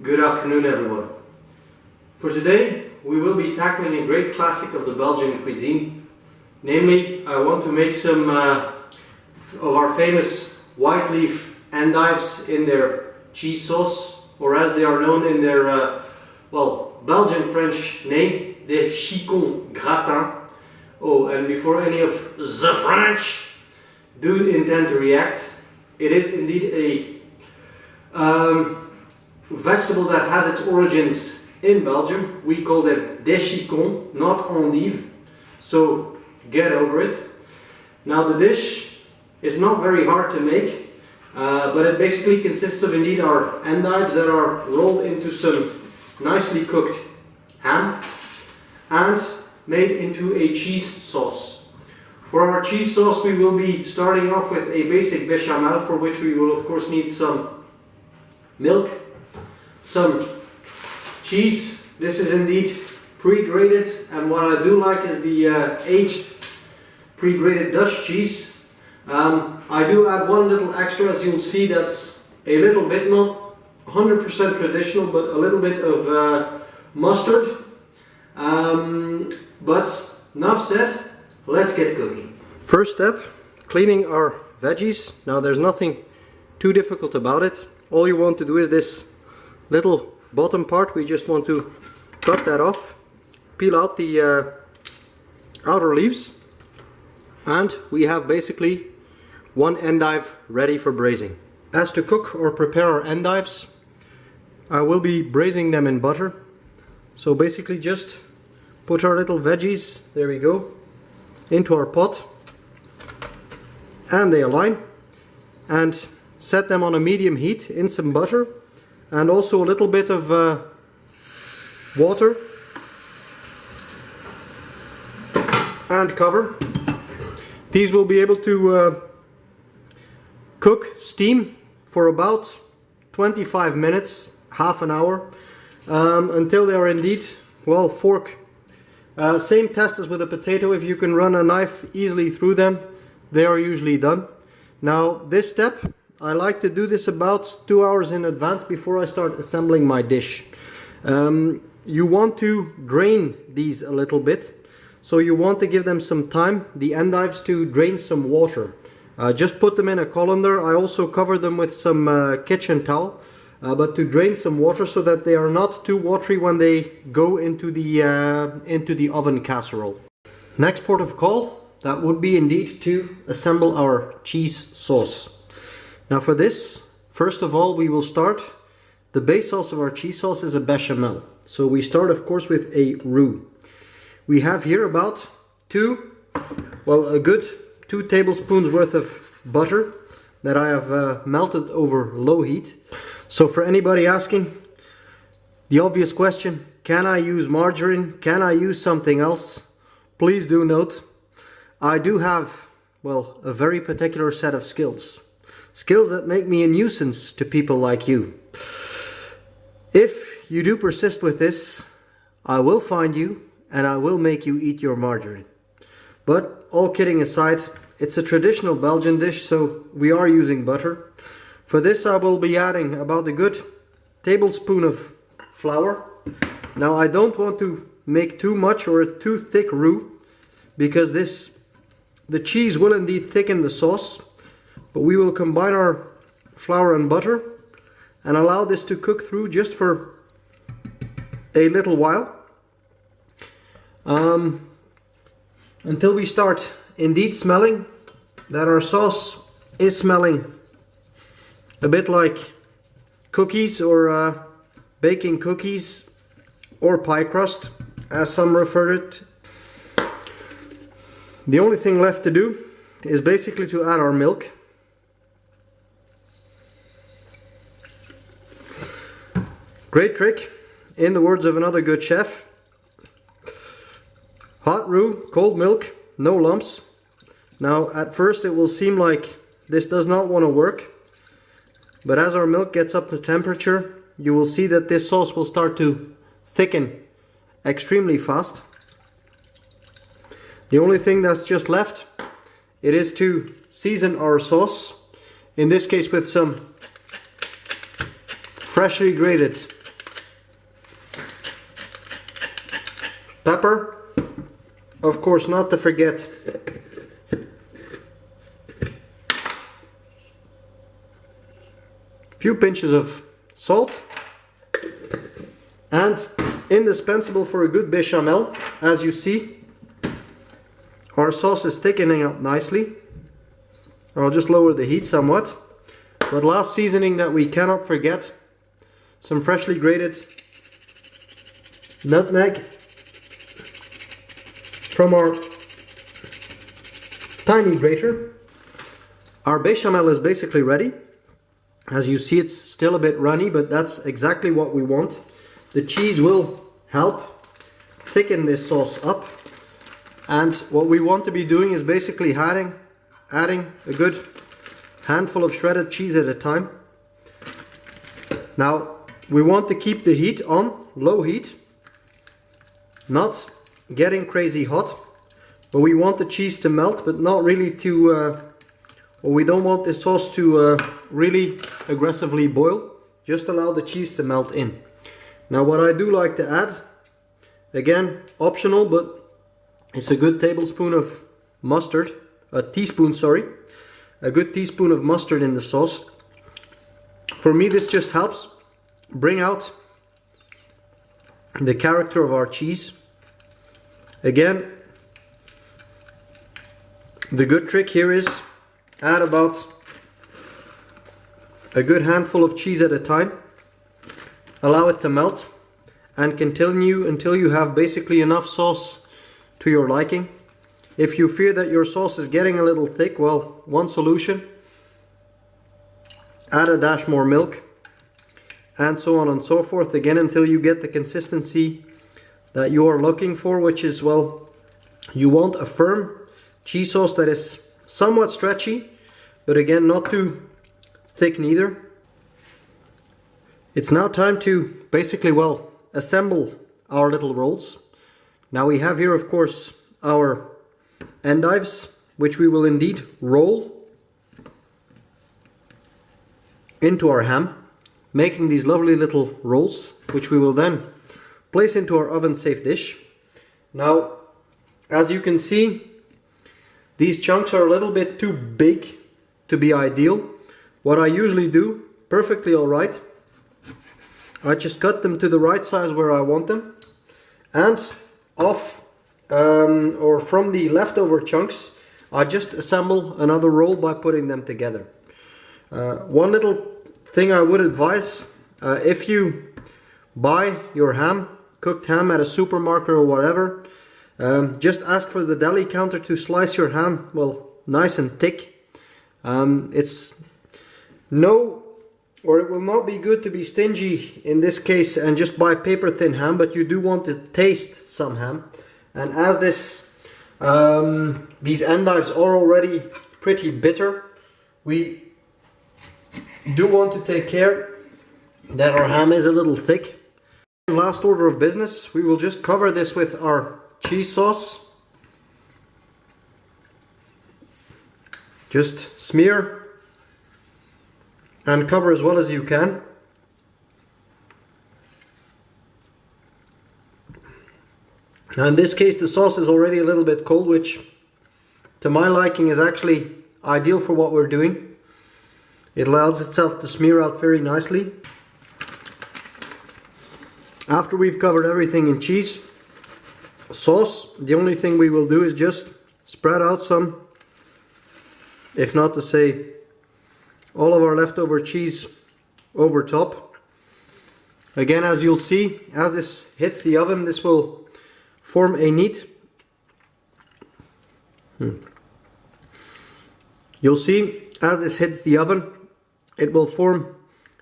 Good afternoon, everyone. For today, we will be tackling a great classic of the Belgian cuisine. Namely, I want to make some of our famous white leaf endives in their cheese sauce, or as they are known in their, Belgian French name, the chicons gratin. Oh, and before any of the French do intend to react, it is indeed a vegetable that has its origins in Belgium. We call them des chicons, not endive, so get over it. Now the dish is not very hard to make, but it basically consists of indeed our endives that are rolled into some nicely cooked ham and made into a cheese sauce. For our cheese sauce, we will be starting off with a basic bechamel, for which we will of course need some milk, some cheese. This is indeed pre-grated, and what I do like is the aged pre-grated Dutch cheese. I do add one little extra, as you'll see, that's a little bit, not 100% traditional, but a little bit of mustard. But enough said, let's get cooking. First step, cleaning our veggies. Now there's nothing too difficult about it. All you want to do is this little bottom part. We just want to cut that off, peel out the outer leaves, and we have basically one endive ready for braising. As to cook or prepare our endives, I will be braising them in butter. So basically just put our little veggies, there we go, into our pot, and they align, and set them on a medium heat in some butter and also a little bit of water, and cover. These will be able to cook, steam for about 25 minutes, half an hour, until they are indeed, well, fork. Same test as with a potato. If you can run a knife easily through them, they are usually done. Now this step, I like to do this about 2 hours in advance before I start assembling my dish. You want to drain these a little bit, so you want to give them some time, the endives, to drain some water. Just put them in a colander. I also cover them with some kitchen towel, but to drain some water so that they are not too watery when they go into the oven casserole. Next port of call, that would be indeed to assemble our cheese sauce. Now for this, first of all, we will start. The base sauce of our cheese sauce is a bechamel. So we start of course with a roux. We have here about a good 2 tablespoons worth of butter that I have melted over low heat. So for anybody asking the obvious question, can I use margarine? Can I use something else? Please do note, I do have, a very particular set of skills. Skills that make me a nuisance to people like you. If you do persist with this, I will find you and I will make you eat your margarine. But all kidding aside, it's a traditional Belgian dish, so we are using butter. For this I will be adding about a good tablespoon of flour. Now I don't want to make too much or a too thick roux, because the cheese will indeed thicken the sauce. But we will combine our flour and butter and allow this to cook through just for a little while, until we start indeed smelling that our sauce is smelling a bit like cookies, or baking cookies, or pie crust, as some refer it. The only thing left to do is basically to add our milk. Great trick, in the words of another good chef. Hot roux, cold milk, no lumps. Now at first it will seem like this does not want to work, but as our milk gets up to temperature, you will see that this sauce will start to thicken extremely fast. The only thing that's just left, it is to season our sauce, in this case with some freshly grated Pepper, of course, not to forget. A few pinches of salt. And indispensable for a good bechamel, as you see, our sauce is thickening up nicely. I'll just lower the heat somewhat. But last seasoning that we cannot forget, some freshly grated nutmeg from our tiny grater. Our bechamel is basically ready. As you see, it's still a bit runny, but that's exactly what we want. The cheese will help thicken this sauce up. And what we want to be doing is basically adding a good handful of shredded cheese at a time. Now, we want to keep the heat on low heat, not getting crazy hot, but we want the cheese to melt, but not really to, or we don't want the sauce to really aggressively boil. Just allow the cheese to melt in. Now, what I do like to add, again, optional, but it's a good tablespoon of mustard, a teaspoon, sorry, a good teaspoon of mustard in the sauce. For me, this just helps bring out the character of our cheese. Again, the good trick here is add about a good handful of cheese at a time. Allow it to melt and continue until you have basically enough sauce to your liking. If you fear that your sauce is getting a little thick, well, one solution: add a dash more milk, and so on and so forth, again until you get the consistency that you are looking for, which is, well, you want a firm cheese sauce that is somewhat stretchy, but again not too thick neither. It's now time to basically, well, assemble our little rolls. Now we have here, of course, our endives, which we will indeed roll into our ham, making these lovely little rolls, which we will then place into our oven-safe dish. Now, as you can see, these chunks are a little bit too big to be ideal. What I usually do, perfectly alright, I just cut them to the right size where I want them, and off or from the leftover chunks I just assemble another roll by putting them together. One little thing I would advise, if you buy your ham, cooked ham at a supermarket or whatever, just ask for the deli counter to slice your ham, well, nice and thick. It's no, or it will not be good to be stingy in this case and just buy paper thin ham, but you do want to taste some ham. And as these endives are already pretty bitter, we do want to take care that our ham is a little thick. Last order of business, we will just cover this with our cheese sauce. Just smear and cover as well as you can. Now in this case the sauce is already a little bit cold, which to my liking is actually ideal for what we're doing. It allows itself to smear out very nicely. After we've covered everything in cheese sauce, the only thing we will do is just spread out some, if not to say all of our leftover cheese over top. Again, as you'll see, as this hits the oven, this will form a neat, you'll see as this hits the oven, it will form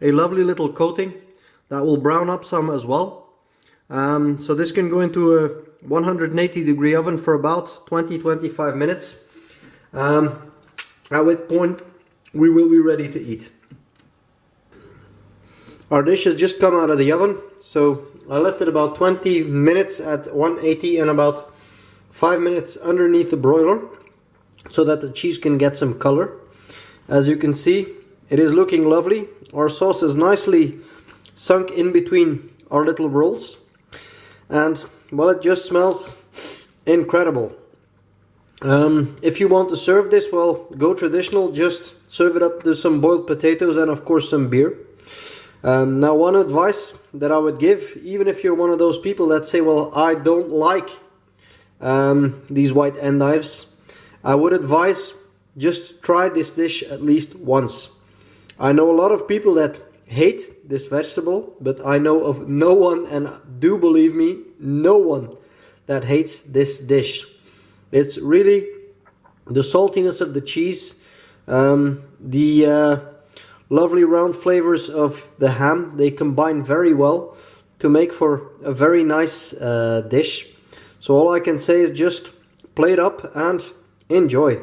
a lovely little coating that will brown up some as well. So this can go into a 180 degree oven for about 20-25 minutes, at which point we will be ready to eat. Our dish has just come out of the oven, so I left it about 20 minutes at 180 and about 5 minutes underneath the broiler so that the cheese can get some color. As you can see, it is looking lovely. Our sauce is nicely sunk in between our little rolls, and well, it just smells incredible. If you want to serve this, well, go traditional, just serve it up to some boiled potatoes and of course some beer. Now, one advice that I would give, even if you're one of those people that say, well, I don't like these white endives, I would advise just try this dish at least once. I know a lot of people that hate this vegetable, but I know of no one, and do believe me, no one that hates this dish. It's really the saltiness of the cheese, the lovely round flavors of the ham. They combine very well to make for a very nice dish. So all I can say is just plate up and enjoy.